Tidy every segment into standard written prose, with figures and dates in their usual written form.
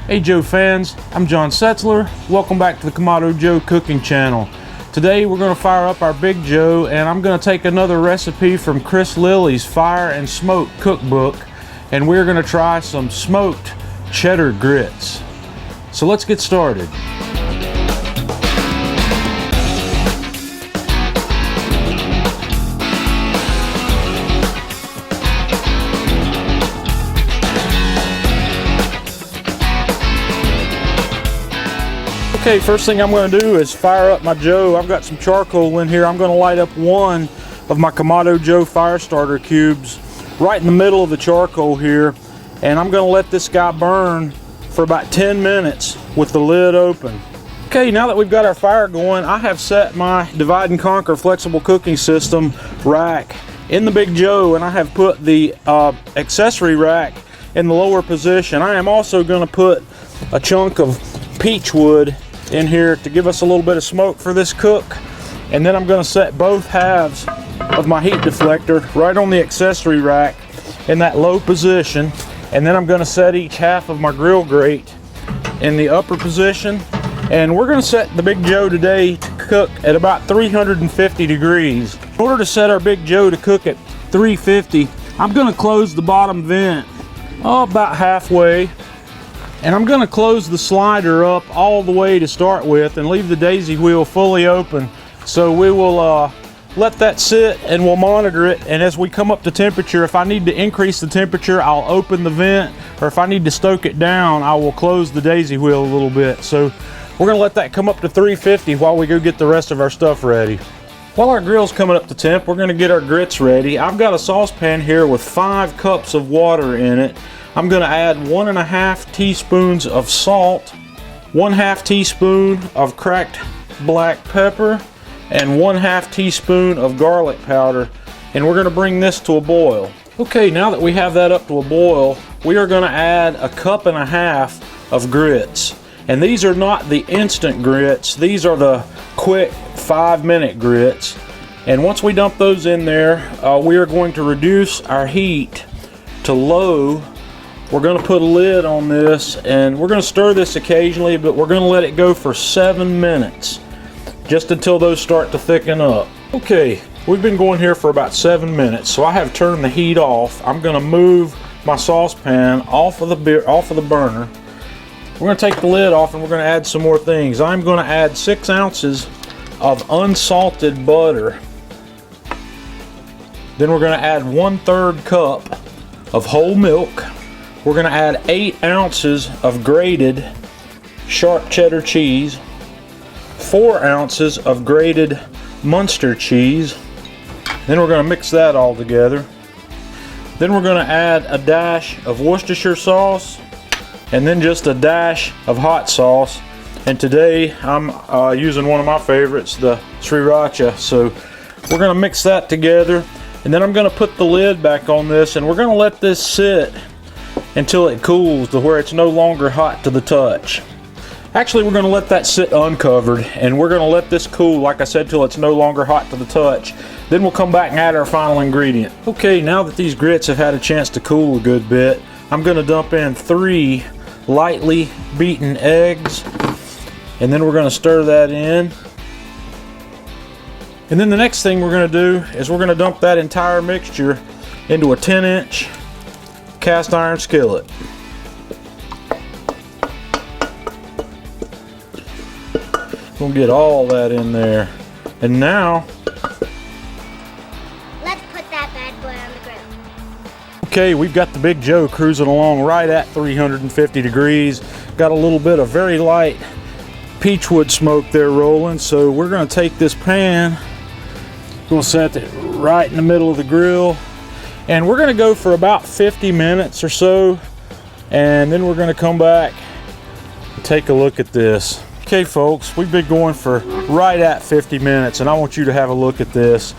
Hey Joe fans, I'm John Setzler. Welcome back to the Kamado Joe cooking channel. Today we're going to fire up our Big Joe, and I'm going to take another recipe from Chris Lilly's Fire and Smoke cookbook, and we're going to try some smoked cheddar grits. So let's get started. Okay, first thing I'm going to do is fire up my Joe. I've got some charcoal in here. I'm going to light up one of my Kamado Joe fire starter cubes right in the middle of the charcoal here, and I'm going to let this guy burn for about 10 minutes with the lid open. Okay, now that we've got our fire going, I have set my divide and conquer flexible cooking system rack in the Big Joe, and I have put the accessory rack in the lower position. I am also going to put a chunk of peach wood in here to give us a little bit of smoke for this cook, and then I'm going to set both halves of my heat deflector right on the accessory rack in that low position, and then I'm going to set each half of my grill grate in the upper position, and we're going to set the Big Joe today to cook at about 350 degrees. In order to set our Big Joe to cook at 350, I'm going to close the bottom vent about halfway, and I'm going to close the slider up all the way to start with and leave the daisy wheel fully open. So we will let that sit and we'll monitor it, and as we come up to temperature, if I need to increase the temperature, I'll open the vent, or if I need to stoke it down, I will close the daisy wheel a little bit. So we're going to let that come up to 350 while we go get the rest of our stuff ready. While our grill's coming up to temp, we're going to get our grits ready. I've got a saucepan here with 5 cups of water in it. I'm going to add 1.5 teaspoons of salt, 1/2 teaspoon of cracked black pepper, and 1/2 teaspoon of garlic powder, and we're going to bring this to a boil. Okay, now that we have that up to a boil, we are going to add 1.5 cups of grits. And these are not the instant grits, these are the quick 5-minute grits. And once we dump those in there, we are going to reduce our heat to low. We're going to put a lid on this, and we're going to stir this occasionally, but we're going to let it go for 7 minutes, just until those start to thicken up. Okay, we've been going here for about 7 minutes, so I have turned the heat off. I'm going to move my saucepan off of the burner. We're going to take the lid off, and we're going to add some more things. I'm going to add 6 ounces of unsalted butter. Then we're going to add 1/3 cup of whole milk. We're going to add 8 ounces of grated sharp cheddar cheese, 4 ounces of grated muenster cheese. Then we're going to mix that all together. Then we're going to add a dash of Worcestershire sauce, and then just a dash of hot sauce. And today I'm using one of my favorites, the Sriracha. So we're going to mix that together, and then I'm going to put the lid back on this, and we're going to let this sit until it cools to where it's no longer hot to the touch. Actually, we're going to let that sit uncovered, and we're going to let this cool, like I said, till it's no longer hot to the touch. Then we'll come back and add our final ingredient. Okay, now that these grits have had a chance to cool a good bit, I'm going to dump in 3 lightly beaten eggs, and then we're going to stir that in. And then the next thing we're going to do is we're going to dump that entire mixture into a 10-inch cast iron skillet. We'll get all that in there. And now, let's put that bad boy on the grill. Okay, we've got the Big Joe cruising along right at 350 degrees. Got a little bit of very light peachwood smoke there rolling. So we're going to take this pan, we're going to set it right in the middle of the grill, and we're going to go for about 50 minutes or so, and then we're going to come back and take a look at this. Okay folks, we've been going for right at 50 minutes, and I want you to have a look at this.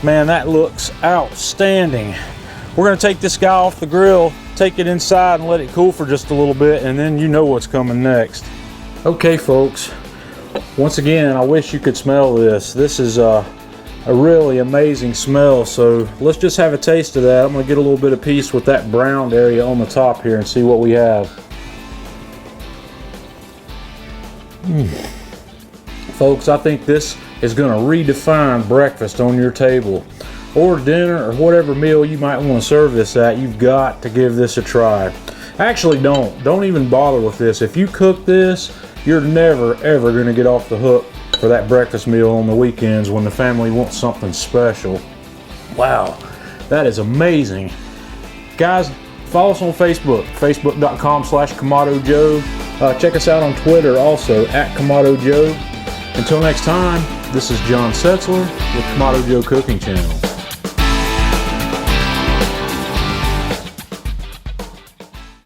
Man, that looks outstanding. We're going to take this guy off the grill, take it inside and let it cool for just a little bit, and then you know what's coming next. Okay folks, once again, I wish you could smell this. This is a really amazing smell, so let's just have a taste of that. I'm going to get a little bit of piece with that browned area on the top here and see what we have. Folks, I think this is going to redefine breakfast on your table, or dinner, or whatever meal you might want to serve this at. You've got to give this a try. Actually, don't even bother with this. If you cook this, you're never ever going to get off the hook for that breakfast meal on the weekends when the family wants something special. Wow, that is amazing. Guys, follow us on Facebook, facebook.com/KamadoJoe. Check us out on Twitter also, @KamadoJoe. Until next time, this is John Setzler with Kamado Joe Cooking Channel.